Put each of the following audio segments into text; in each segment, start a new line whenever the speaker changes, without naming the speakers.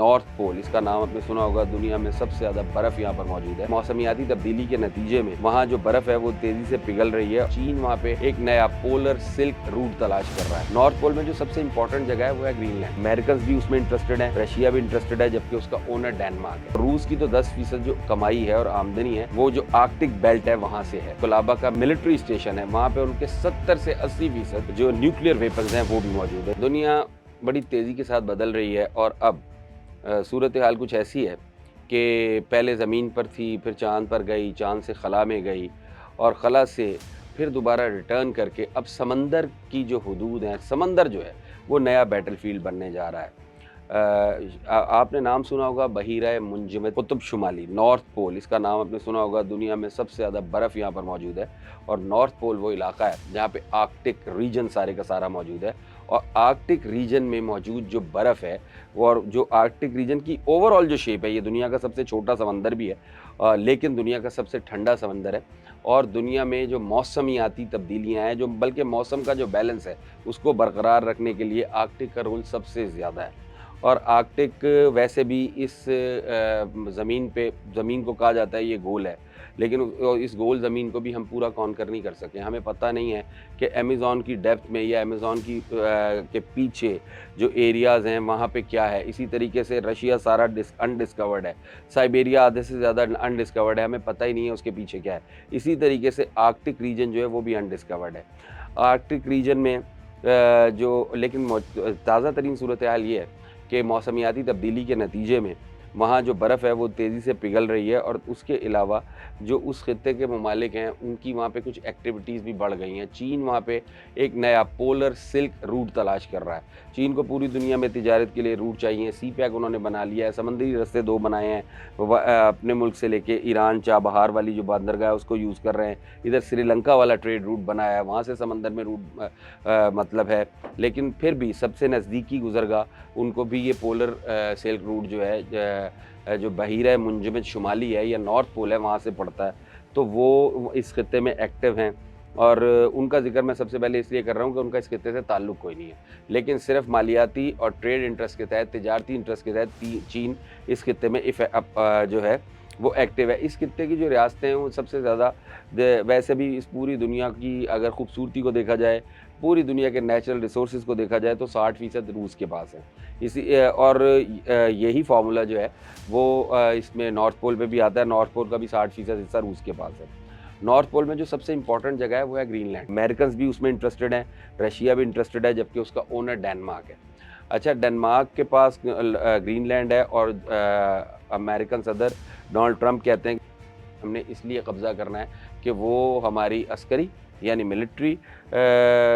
North pole, इसका नाम आपने सुना होगा। दुनिया में सबसे ज़्यादा बर्फ़ यहाँ पर मौजूद है। मौसमियाती तब्दीली के नतीजे में वहाँ जो बर्फ़ है वो तेज़ी से पिघल रही है। चीन वहाँ पे एक नया पोलर सिल्क रूट तलाश कर रहा है। नॉर्थ पोल में जो सबसे इंपॉर्टेंट जगह है वो है ग्रीनलैंड। अमेरिकन भी उसमें इंटरेस्टेड है, रशिया भी इंटरेस्टेड है, जबकि उसका ओनर डेनमार्क है। रूस की तो 10% जो कमाई है और आमदनी है वो जो आर्कटिक बेल्ट है वहाँ से है। कोलाबा का मिलिट्री स्टेशन है, वहाँ पे उनके 70 से 80% जो न्यूक्लियर वेपन्स हैं वो भी मौजूद है। दुनिया बड़ी तेज़ी के साथ बदल रही है और अब सूरत हाल कुछ ऐसी है कि पहले ज़मीन पर थी, फिर चाँद पर गई, चाँद से खला में गई और खला से फिर दोबारा रिटर्न करके अब समंदर की जो हदूद हैं, समंदर जो है वो नया बैटलफील्ड बनने जा रहा है। आपने नाम सुना होगा बहीरा मुंजमद कुतुब शुमाली, नॉर्थ पोल, इसका नाम आपने सुना होगा। दुनिया में सबसे ज़्यादा बर्फ़ यहाँ पर मौजूद है और नॉर्थ पोल वो इलाका है जहाँ पे आर्कटिक रीजन सारे का सारा मौजूद है। और आर्कटिक रीजन में मौजूद जो बर्फ़ है और जो आर्कटिक रीजन की ओवरऑल जो शेप है, ये दुनिया का सबसे छोटा समंदर भी है, लेकिन दुनिया का सबसे ठंडा समंदर है। और दुनिया में जो मौसमियाती तब्दीलियाँ हैं, जो बल्कि मौसम का जो बैलेंस है उसको बरकरार रखने के लिए आर्कटिक का रोल सबसे ज़्यादा है। और आर्कटिक वैसे भी इस ज़मीन को कहा जाता है ये गोल है, लेकिन इस गोल ज़मीन को भी हम पूरा कॉन्कर नहीं कर सके। हमें पता नहीं है कि अमेज़न की डेप्थ में या अमेज़न की के पीछे जो एरियाज़ हैं वहाँ पे क्या है। इसी तरीके से रशिया सारा अनडिस्कवर्ड है, साइबेरिया आधे से ज़्यादा अनडिस्कवर्ड है, हमें पता ही नहीं है उसके पीछे क्या है। इसी तरीके से आर्कटिक रीजन जो है वो भी अनडिस्कवर्ड है। आर्कटिक रीजन में जो लेकिन ताज़ा तरीन सूरत हाल ये है कि मौसमियाती तब्दीली के नतीजे में वहाँ जो बर्फ़ है वो तेज़ी से पिघल रही है और उसके अलावा जो उस खित्ते के ममालिक हैं उनकी वहाँ पे कुछ एक्टिविटीज़ भी बढ़ गई हैं। चीन वहाँ पे एक नया पोलर सिल्क रूट तलाश कर रहा है। चीन को पूरी दुनिया में तिजारत के लिए रूट चाहिए, सी पैक उन्होंने बना लिया है, समुद्री रास्ते 2 बनाए हैं। अपने मुल्क से लेके ईरान चाबहार वाली जो बंदरगाह है उसको यूज़ कर रहे हैं। इधर श्रीलंका वाला ट्रेड रूट बनाया है, वहाँ से समंदर में रूट मतलब है। लेकिन फिर भी सबसे नज़दीकी गुज़रगाह उनको भी ये पोलर सिल्क रूट जो है जो बहीरा मुंजमद शुमाली है या नॉर्थ पोल है वहाँ से पड़ता है, तो वो इस खित्ते में एक्टिव हैं। और उनका ज़िक्र मैं सबसे पहले इसलिए कर रहा हूँ कि उनका इस खित्ते से ताल्लुक़ कोई नहीं है, लेकिन सिर्फ मालियाती और ट्रेड इंटरेस्ट के तहत, तिजारती इंटरेस्ट के तहत चीन इस खित्ते में जो है वो एक्टिव है। इस खित्ते की जो रियासतें हैं वो सबसे ज़्यादा वैसे भी इस पूरी दुनिया की अगर खूबसूरती को देखा जाए, पूरी दुनिया के नेचुरल रिसोर्सेज़ को देखा जाए तो 60% रूस के पास है। और यही फार्मूला जो है वो इसमें नॉर्थ पोल पे भी आता है। नॉर्थ पोल का भी 60% हिस्सा रूस के पास है। नॉर्थ पोल में जो सबसे इंपॉर्टेंट जगह है वो है ग्रीनलैंड। अमेरिकन भी उसमें इंटरेस्टेड हैं, रशिया भी इंटरेस्टेड है, जबकि उसका ओनर डेनमार्क है। अच्छा, डेनमार्क के पास ग्रीनलैंड है और अमेरिकन सदर डोनाल्ड ट्रंप कहते हैं हमने इसलिए कब्ज़ा करना है कि वो हमारी अस्करी यानी मिलिट्री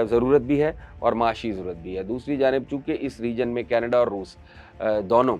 ज़रूरत भी है और माशी ज़रूरत भी है। दूसरी जानिब चूँकि इस रीजन में कनाडा और रूस दोनों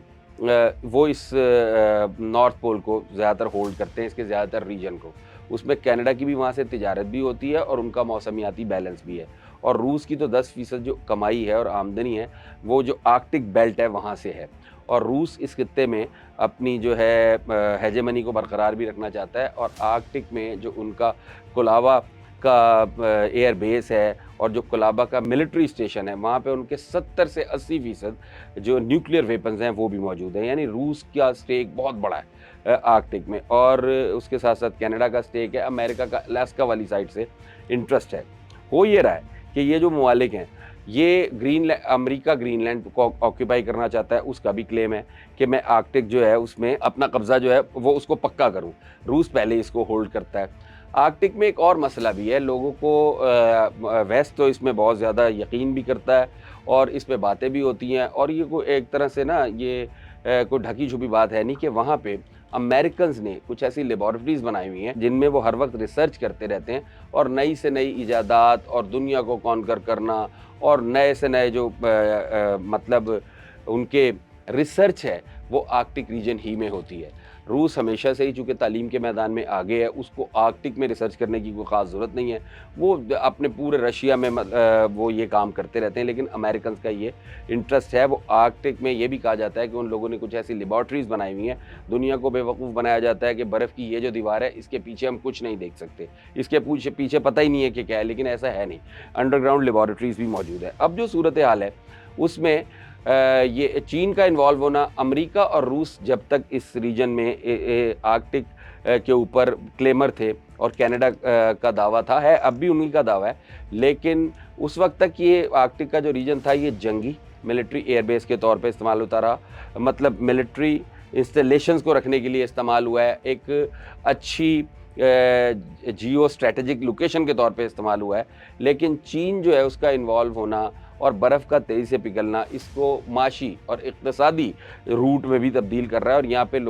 वो इस नॉर्थ पोल को ज़्यादातर होल्ड करते हैं, इसके ज़्यादातर रीजन को। उसमें कनाडा की भी वहाँ से तिजारत भी होती है और उनका मौसमियाती बैलेंस भी है। और रूस की तो 10% जो कमाई है और आमदनी है वो जो आर्कटिक बेल्ट है वहाँ से है। और रूस इस खित्ते में अपनी जो है हेजेमनी को बरकरार भी रखना चाहता है और आर्कटिक में जो उनका कोलाबा का एयर बेस है और जो कोलाबा का मिलिट्री स्टेशन है वहाँ पे उनके 70 से 80% जो न्यूक्लियर वेपन्स हैं वो भी मौजूद हैं। यानी रूस का स्टेक बहुत बड़ा है आर्कटिक में। और उसके साथ साथ कनाडा का स्टेक है, अमेरिका का अलास्का वाली साइड से इंटरेस्ट है। हो ये रहा है कि ये जो ममालिक हैं ये अमेरिका ग्रीनलैंड को ऑक्यूपाई करना चाहता है, उसका भी क्लेम है कि मैं आर्कटिक जो है उसमें अपना कब्जा जो है वो उसको पक्का करूं। रूस पहले इसको होल्ड करता है। आर्कटिक में एक और मसला भी है, लोगों को वेस्ट तो इसमें बहुत ज़्यादा यकीन भी करता है और इस पे बातें भी होती हैं और ये कोई एक तरह से ना ये कोई ढकी छुपी बात है नहीं कि वहाँ पे अमेरिकन्स ने कुछ ऐसी लेबॉरेटरीज़ बनाई हुई हैं जिनमें वो हर वक्त रिसर्च करते रहते हैं और नई से नई इजादात और दुनिया को कॉन्कर करना और नए से नए जो मतलब उनके रिसर्च है वो आर्कटिक रीजन ही में होती है। रूस हमेशा से ही चूँकि तालीम के मैदान में आगे है, उसको आर्कटिक में रिसर्च करने की कोई ख़ास ज़रूरत नहीं है। वो अपने पूरे रशिया में वो ये काम करते रहते हैं, लेकिन अमेरिकन्स का ये इंटरेस्ट है वो आर्कटिक में। ये भी कहा जाता है कि उन लोगों ने कुछ ऐसी लेबॉरेटरीज़ बनाई हुई हैं, दुनिया को बेवकूफ़ बनाया जाता है कि बर्फ़ की ये जो दीवार है इसके पीछे हम कुछ नहीं देख सकते, इसके पीछे पता ही नहीं है कि क्या है, लेकिन ऐसा है नहीं। अंडरग्राउंड लेबॉरेटरीज़ भी मौजूद है। अब जो सूरत हाल है उसमें ये चीन का इन्वॉल्व होना, अमेरिका और रूस जब तक इस रीजन में आर्कटिक के ऊपर क्लेमर थे और कनाडा का दावा था, है अब भी उन्हीं का दावा है, लेकिन उस वक्त तक ये आर्कटिक का जो रीजन था ये जंगी मिलिट्री एयरबेस के तौर पे इस्तेमाल होता रहा, मतलब मिलिट्री इंस्टॉलेशंस को रखने के लिए इस्तेमाल हुआ है, एक अच्छी जियो स्ट्रेटेजिक लोकेशन के तौर पे इस्तेमाल हुआ है। लेकिन चीन जो है उसका इन्वॉल्व होना और बर्फ़ का तेज़ी से पिघलना इसको माशी और इक़्तिसादी रूट में भी तब्दील कर रहा है, और यहाँ पे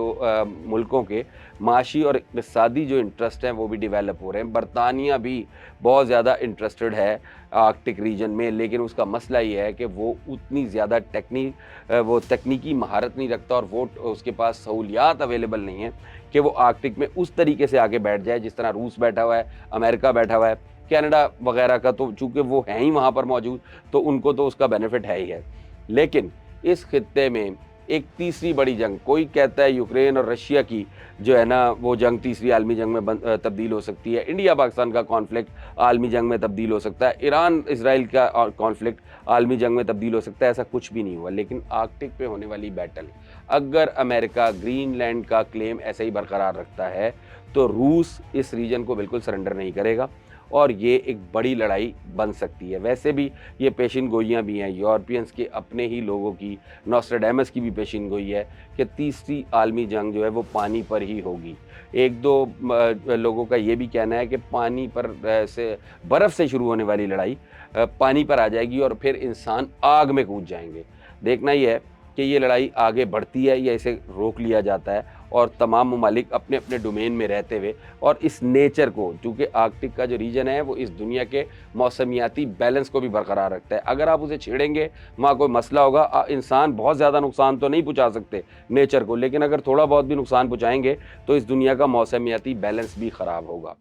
मुल्कों के माशी और इक़्तिसादी जो इंटरेस्ट हैं वो भी डेवलप हो रहे हैं। बरतानिया भी बहुत ज़्यादा इंटरेस्टेड है आर्कटिक रीजन में, लेकिन उसका मसला ये है कि वो उतनी ज़्यादा वो तकनीकी महारत नहीं रखता और वो उसके पास सहूलियात अवेलेबल नहीं है कि वो आर्कटिक में उस तरीके से आगे बैठ जाए जिस तरह रूस बैठा हुआ है, अमेरिका बैठा हुआ है, कनाडा वगैरह का, तो चूँकि वो हैं ही वहाँ पर मौजूद तो उनको तो उसका बेनिफिट है ही है। लेकिन इस खित्ते में एक तीसरी बड़ी जंग, कोई कहता है यूक्रेन और रशिया की जो है ना वो जंग तीसरी आलमी जंग में तब्दील हो सकती है, इंडिया पाकिस्तान का कॉन्फ्लिक्ट आलमी जंग में तब्दील हो सकता है, ईरान इसराइल का कॉन्फ्लिक्ट आलमी जंग में तब्दील हो सकता है, ऐसा कुछ भी नहीं हुआ। लेकिन आर्कटिक पे होने वाली बैटल, अगर अमेरिका ग्रीनलैंड का क्लेम ऐसे ही बरकरार रखता है तो रूस इस रीजन को बिल्कुल सरेंडर नहीं करेगा और ये एक बड़ी लड़ाई बन सकती है। वैसे भी ये पेशिन गोइयाँ भी हैं, यूरोपियंस के अपने ही लोगों की, नॉस्ट्रेडेमस की भी पेशिन गोई है कि तीसरी आलमी जंग जो है वो पानी पर ही होगी। एक दो लोगों का ये भी कहना है कि पानी पर से बर्फ़ से शुरू होने वाली लड़ाई पानी पर आ जाएगी और फिर इंसान आग में कूद जाएंगे। देखना ही है कि ये लड़ाई आगे बढ़ती है या इसे रोक लिया जाता है, और तमाम ममालिक अपने अपने डोमेन में रहते हुए और इस नेचर को, चूँकि आर्कटिक का जो रीजन है वो इस दुनिया के मौसमियाती बैलेंस को भी बरकरार रखता है। अगर आप उसे छेड़ेंगे वहाँ कोई मसला होगा। इंसान बहुत ज़्यादा नुकसान तो नहीं पहुँचा सकते नेचर को, लेकिन अगर थोड़ा बहुत भी नुकसान पहुँचाएंगे तो इस दुनिया का मौसमियाती बैलेंस भी ख़राब होगा।